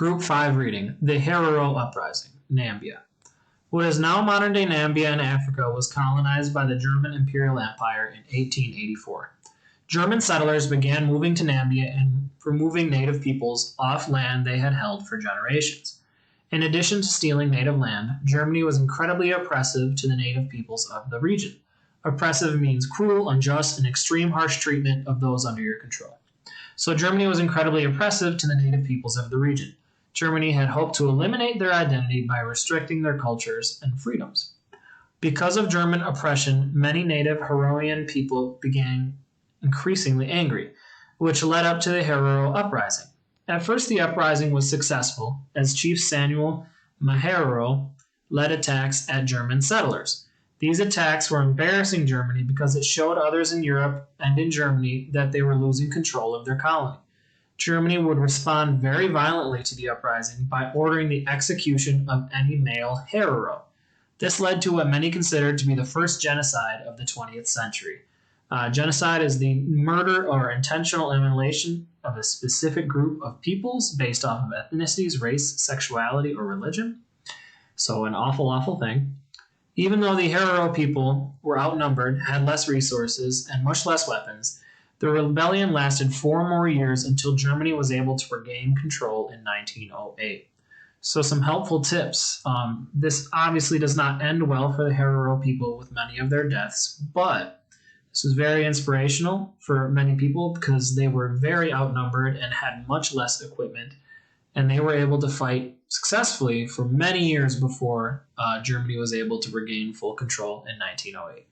Group 5 reading, The Herero Uprising, Nambia. What is now modern-day Nambia in Africa was colonized by the German Imperial Empire in 1884. German settlers began moving to Nambia and removing native peoples off land they had held for generations. In addition to stealing native land, Germany was incredibly oppressive to the native peoples of the region. Oppressive means cruel, unjust, and extreme harsh treatment of those under your control. So Germany was incredibly oppressive to the native peoples of the region. Germany had hoped to eliminate their identity by restricting their cultures and freedoms. Because of German oppression, many native Herero people began increasingly angry, which led up to the Herero Uprising. At first, the uprising was successful, as Chief Samuel Mahero led attacks at German settlers. These attacks were embarrassing Germany because it showed others in Europe and in Germany that they were losing control of their colony. Germany would respond very violently to the uprising by ordering the execution of any male Herero. This led to what many considered to be the first genocide of the 20th century. Genocide is the murder or intentional elimination of a specific group of peoples based off of ethnicities, race, sexuality, or religion. So an awful, awful thing. Even though the Herero people were outnumbered, had less resources, and much less weapons, the rebellion lasted 4 more years until Germany was able to regain control in 1908. So some helpful tips. This obviously does not end well for the Herero people with many of their deaths, but this was very inspirational for many people because they were very outnumbered and had much less equipment, and they were able to fight successfully for many years before Germany was able to regain full control in 1908.